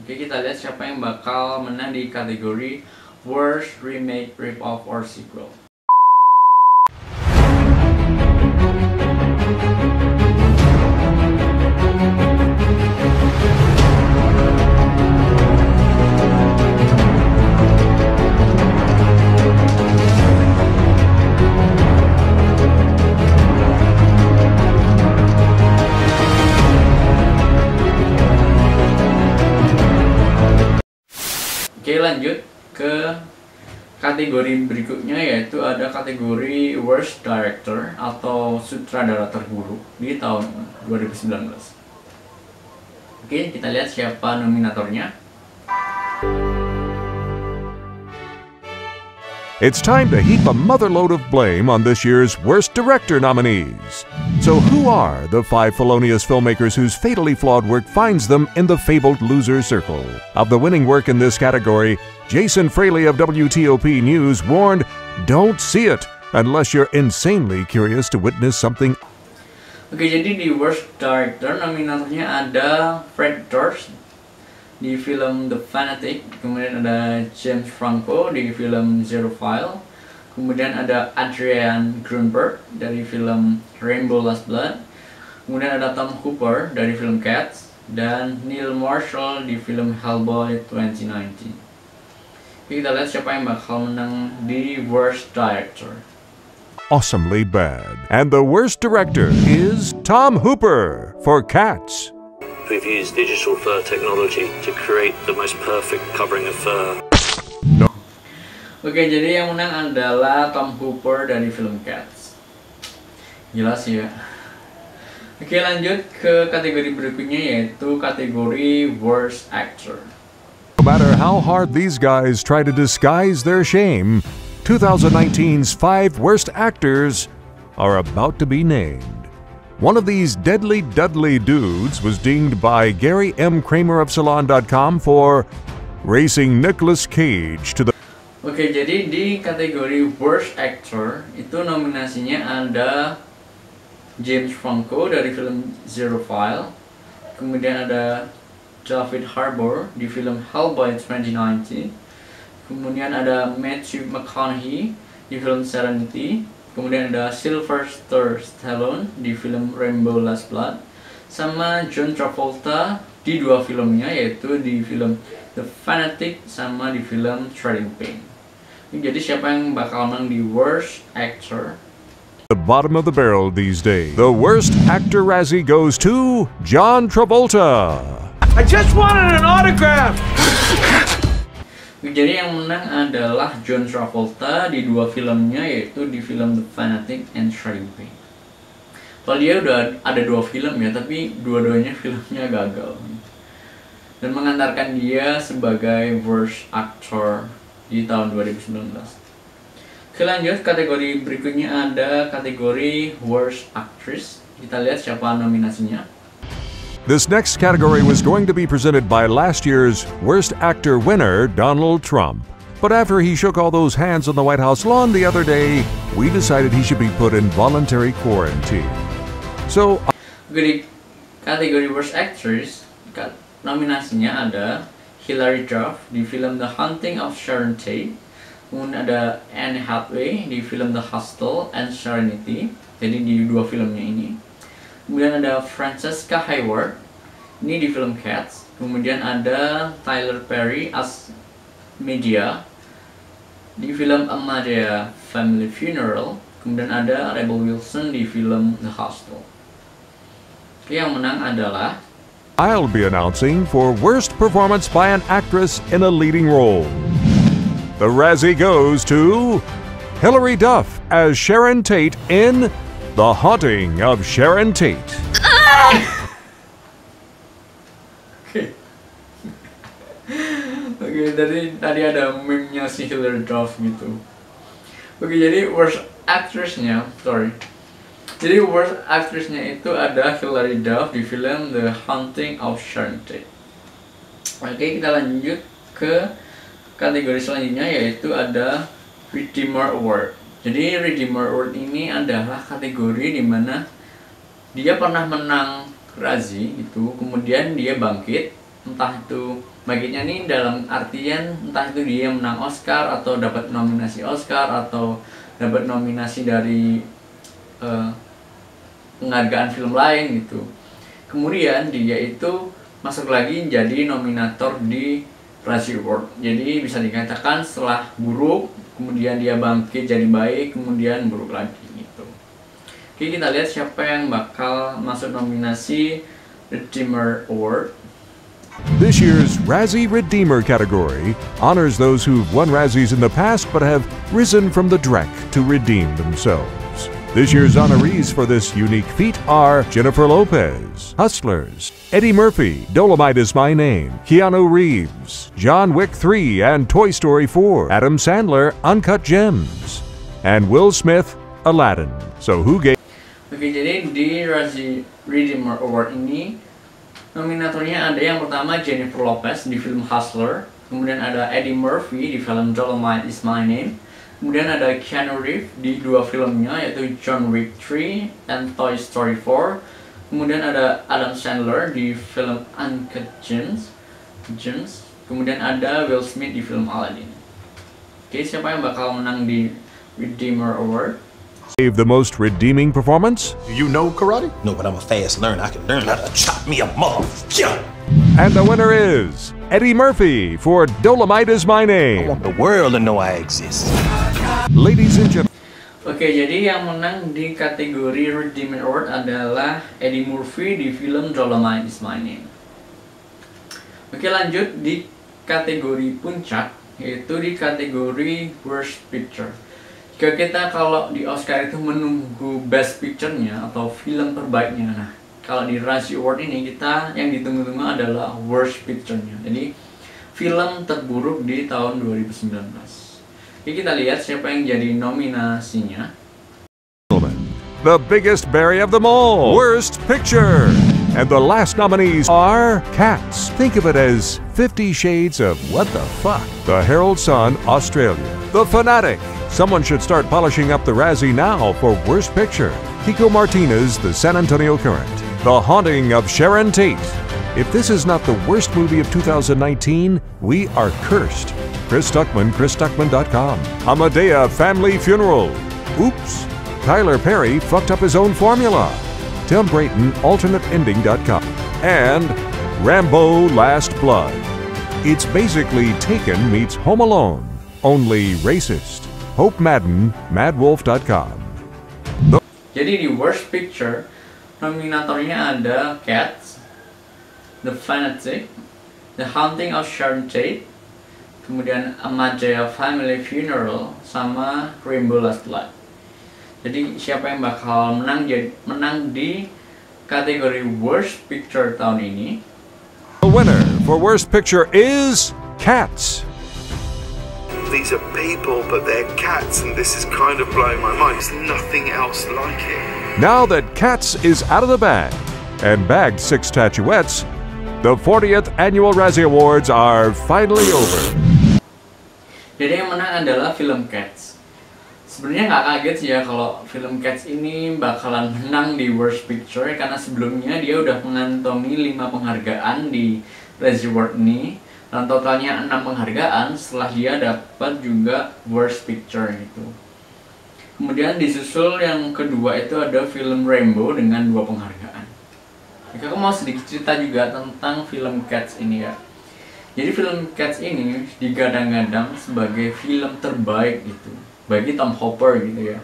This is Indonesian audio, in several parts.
Oke, kita lihat siapa yang bakal menang di kategori Worst Remake, Rip-Off, or Sequel. Oke, lanjut ke kategori berikutnya, yaitu ada kategori Worst Director atau sutradara terburuk di tahun 2019. Oke, kita lihat siapa nominatornya. It's time to heap a motherload of blame on this year's Worst Director nominees. So who are the 5 felonious filmmakers whose fatally flawed work finds them in the fabled loser circle? Of the winning work in this category, Jason Fraley of WTOP News warned, "Don't see it unless you're insanely curious to witness something." Oke, jadi di Worst Director nominatornya ada Fred Durst di film The Fanatic, kemudian ada James Franco di film Zero File, kemudian ada Adrian Grunberg dari film Rainbow Last Blood, kemudian ada Tom Hooper dari film Cats, dan Neil Marshall di film Hellboy 2019. Kita lihat siapa yang bakal menang di Worst Director. Awesomely bad. And the worst director is Tom Hooper for Cats. We've used digital fur technology to create the most perfect covering of fur. Oke, jadi yang menang adalah Tom Hooper dari film Cats. Jelas ya. Oke, lanjut ke kategori berikutnya, yaitu kategori Worst Actor. No matter how hard these guys try to disguise their shame, 2019's 5 worst actors are about to be named. One of these deadly Dudley dudes was dinged by Gary M. Kramer of Salon.com for racing Nicolas Cage to the... Oke, jadi di kategori Worst Actor itu nominasinya ada James Franco dari film Zero File, kemudian ada David Harbour di film Hellboy 2019, kemudian ada Matthew McConaughey di film Serenity, kemudian ada Sylvester Stallone di film Rainbow Last Blood, sama John Travolta di 2 filmnya, yaitu di film The Fanatic sama di film Trading Pain. Jadi siapa yang bakal menang di Worst Actor? The bottom of the barrel these days. The worst actor Razzie goes to John Travolta. I just wanted an autograph! Jadi yang menang adalah John Travolta di 2 filmnya, yaitu di film The Fanatic and Trading Pain. Kalau dia udah ada 2 film ya, tapi dua-duanya filmnya gagal dan mengantarkan dia sebagai Worst Actor di tahun 2019. Oke, lanjut kategori berikutnya ada kategori Worst Actress. Kita lihat siapa nominasinya. This next category was going to be presented by last year's Worst Actor winner, Donald Trump. But after he shook all those hands on the White House lawn the other day, we decided he should be put in voluntary quarantine. So, di kategori Worst Actress, nominasinya ada Hilary Duff di film The Haunting of Sharon Tate, kemudian ada Anne Hathaway di film The Hostel and Serenity, jadi di 2 filmnya ini. Kemudian ada Francesca Hayward, ini di film Cats. Kemudian ada Tyler Perry as Medea di film A Madea Family Funeral. Kemudian ada Rebel Wilson di film The Hostel. Yang menang adalah... I'll be announcing for worst performance by an actress in a leading role. The Razzie goes to Hilary Duff as Sharon Tate in The Haunting of Sharon Tate. Oke, tadi ada meme-nya si Hilary Duff gitu. Oke, jadi worst actress-nya itu ada Hilary Duff di film The Haunting of Sharon Tate. Oke, kita lanjut ke kategori selanjutnya, yaitu ada Redeemer Award. Jadi Redeemer Award ini adalah kategori di mana dia pernah menang Razzie itu, kemudian dia bangkit, entah itu Baiknya nih dalam artian entah itu dia menang Oscar atau dapat nominasi Oscar atau dapat nominasi dari penghargaan film lain gitu. Kemudian dia itu masuk lagi jadi nominator di Razzie Award. Jadi bisa dikatakan setelah buruk, kemudian dia bangkit jadi baik, kemudian buruk lagi gitu. Oke, kita lihat siapa yang bakal masuk nominasi Redeemer Award. This year's Razzie Redeemer category honors those who've won Razzies in the past but have risen from the dreck to redeem themselves. This year's honorees for this unique feat are Jennifer Lopez, Hustlers, Eddie Murphy, Dolomite Is My Name, Keanu Reeves, John Wick 3 and Toy Story 4, Adam Sandler, Uncut Gems, and Will Smith, Aladdin. So who gave... Oke, jadi di Razzie Redeemer Award ini nominatornya ada yang pertama Jennifer Lopez di film Hustler, kemudian ada Eddie Murphy di film Dolomite Is My Name, kemudian ada Keanu Reeves di dua filmnya yaitu John Wick 3 dan Toy Story 4, kemudian ada Adam Sandler di film Uncut Gems, kemudian ada Will Smith di film Aladdin. Oke, siapa yang bakal menang di Redeemer Award? Gave the most redeeming performance? Do you know karate? No, but I'm a fast learner. I can learn how to chop me a motherfucker. And the winner is Eddie Murphy for Dolomite Is My I Name. want the world to know I exist. Ladies and gentlemen, Oke, jadi yang menang di kategori Redeemer Award adalah Eddie Murphy di film Dolomite Is My Name. Oke, lanjut di kategori puncak, yaitu di kategori Worst Picture. Jika kita kalau di Oscar itu menunggu Best Picture-nya atau film terbaiknya, nah kalau di Razzie Award ini kita yang ditunggu-tunggu adalah Worst Picture-nya. Jadi film terburuk di tahun 2019. Oke, kita lihat siapa yang jadi nominasinya. the biggest berry of them all, Worst Picture. And the last nominees are Cats. Think of it as 50 Shades of What the Fuck. The Herald Sun, Australia. The Fanatic. Someone should start polishing up the Razzie now for Worst Picture. Kiko Martinez, The San Antonio Current. The Haunting of Sharon Tate. If this is not the worst movie of 2019, we are cursed. Chris Stuckman, ChrisStuckman.com. Amadea Family Funeral. Oops. Tyler Perry fucked up his own formula. Tim Brayton, AlternateEnding.com. And Rambo Last Blood. It's basically Taken meets Home Alone, only racist. Hope Madden, MadWolf.com. Jadi di Worst Picture, nominatornya ada Cats, The Fanatic, The Haunting of Sharon Tate, kemudian Amadea Family Funeral, sama Rainbow Last Blood. Jadi siapa yang bakal menang di kategori Worst Picture tahun ini? The winner for Worst Picture is Cats. These are people, but they're cats, and this is kind of blowing my mind. There's nothing else like it. Now that Cats is out of the bag and bagged 6 statuettes, the 40th Annual Razzie Awards are finally over. Jadi yang menang adalah film Cats. Sebenarnya nggak kaget sih ya kalau film Cats ini bakalan menang di Worst Picture, karena sebelumnya dia udah mengantongi 5 penghargaan di Razzie Award ini, dan totalnya 6 penghargaan setelah dia dapat juga Worst Picture gitu. Kemudian disusul yang kedua itu ada film Rainbow dengan 2 penghargaan. Aku mau sedikit cerita juga tentang film Cats ini ya. Jadi film Cats ini digadang-gadang sebagai film terbaik gitu bagi Tom Hopper gitu ya.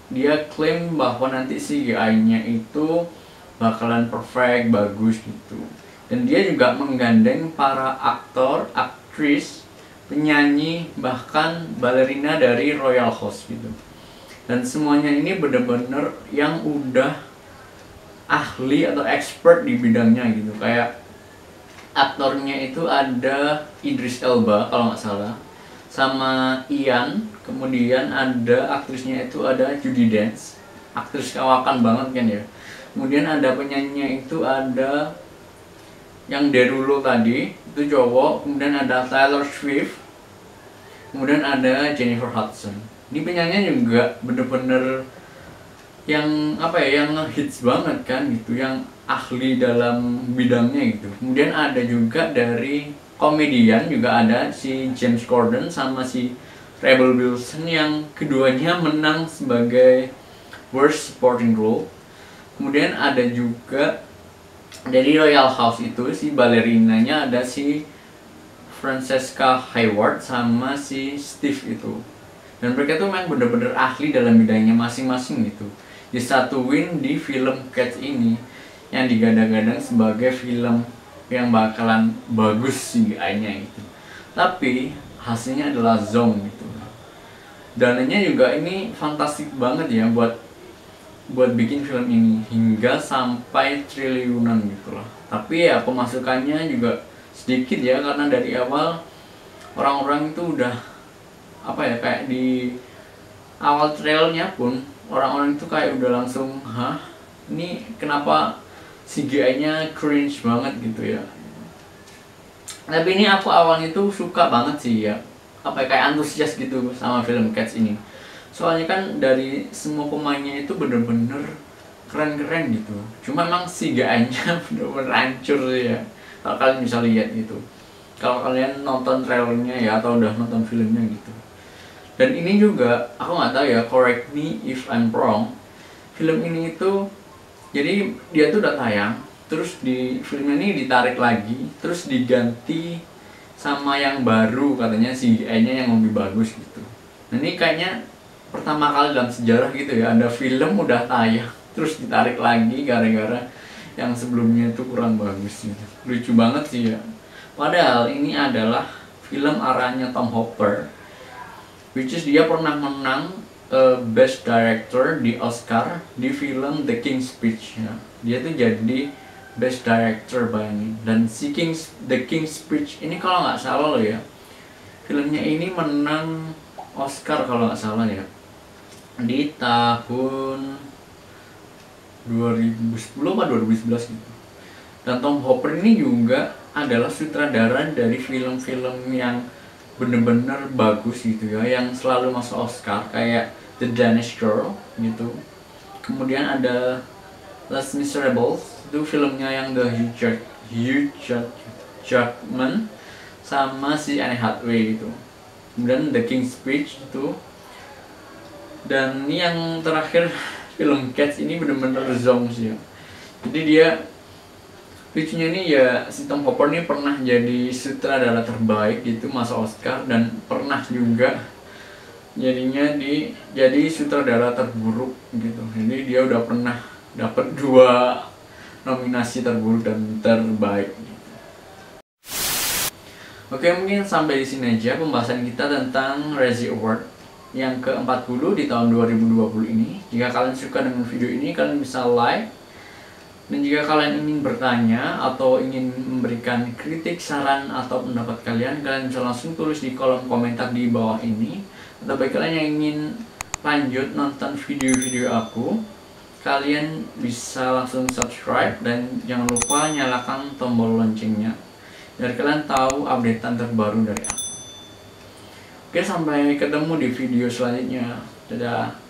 Dia klaim bahwa nanti CGI-nya itu bakalan perfect, bagus gitu. Dan dia juga menggandeng para aktor, aktris, penyanyi, bahkan balerina dari Royal Host gitu. Dan semuanya ini benar-benar yang udah ahli atau expert di bidangnya gitu. Kayak aktornya itu ada Idris Elba kalau nggak salah, sama Ian. Kemudian ada aktrisnya itu ada Judi Dench, aktris kawakan banget kan ya. Kemudian ada penyanyinya itu ada yang Derulo tadi, itu cowok. Kemudian ada Taylor Swift, kemudian ada Jennifer Hudson. Ini penyanyinya juga bener-bener yang apa ya, yang hits banget kan gitu, yang ahli dalam bidangnya gitu. Kemudian ada juga dari komedian, juga ada si James Corden sama si Rebel Wilson yang keduanya menang sebagai Worst Supporting Role. Kemudian ada juga dari Royal House itu si balerinanya ada si Francesca Hayward sama si Steve itu. Dan mereka tuh memang bener-bener ahli dalam bidangnya masing-masing gitu. Disatuin di film Cats ini yang digadang-gadang sebagai film yang bakalan bagus CGI-nya gitu. Tapi hasilnya adalah zonk gitu. Dananya juga ini fantastik banget ya buat bikin film ini, hingga sampai triliunan gitu lah. Tapi ya pemasukannya juga sedikit ya, karena dari awal orang-orang itu udah apa ya, kayak di awal trailnya pun orang-orang itu kayak udah langsung, hah, ini kenapa CGI-nya cringe banget gitu ya. Tapi ini aku awalnya tuh suka banget sih ya, apa ya, kayak antusias gitu sama film Cats ini. Soalnya kan dari semua pemainnya itu bener-bener keren-keren gitu. Cuma emang CGI-nya bener-bener hancur sih ya, kalau kalian bisa lihat gitu. Kalau kalian nonton trailernya ya, atau udah nonton filmnya gitu. Dan ini juga, aku nggak tahu ya, correct me if I'm wrong, film ini itu jadi dia tuh udah tayang, terus di film ini ditarik lagi, terus diganti sama yang baru, katanya CGI-nya yang lebih bagus gitu. Nah ini kayaknya pertama kali dalam sejarah gitu ya, ada film udah tayang terus ditarik lagi gara-gara yang sebelumnya itu kurang bagus gitu. Lucu banget sih ya. Padahal ini adalah film arahnya Tom Hopper, which is dia pernah menang Best Director di Oscar di film The King's Speech ya. Dia tuh jadi Best Director, bayangin. Dan The King's Speech ini kalau nggak salah loh ya, filmnya ini menang Oscar kalau nggak salah ya, di tahun 2010 atau 2011 gitu. Dan Tom Hopper ini juga adalah sutradara dari film-film yang bener-bener bagus gitu ya, yang selalu masuk Oscar, kayak The Danish Girl gitu. Kemudian ada Les Miserables, itu filmnya yang The Hugh Jackman sama si Anne Hathaway gitu. Kemudian The King's Speech itu. Dan ini yang terakhir film Cats ini bener-bener zonk sih ya. Jadi dia, lucunya nih ya, si Tom Hopper ini pernah jadi sutradara terbaik gitu masuk Oscar, dan pernah juga jadinya jadi sutradara terburuk gitu. Jadi dia udah pernah dapat 2 nominasi terburuk dan terbaik gitu. Oke, mungkin sampai di sini aja pembahasan kita tentang Razzie Award yang ke-40 di tahun 2020 ini. Jika kalian suka dengan video ini, kalian bisa like. Dan jika kalian ingin bertanya atau ingin memberikan kritik, saran, atau pendapat kalian bisa langsung tulis di kolom komentar di bawah ini. Atau bagi kalian yang ingin lanjut nonton video-video aku, kalian bisa langsung subscribe dan jangan lupa nyalakan tombol loncengnya biar kalian tahu updatean terbaru dari aku. Oke, sampai ketemu di video selanjutnya. Dadah.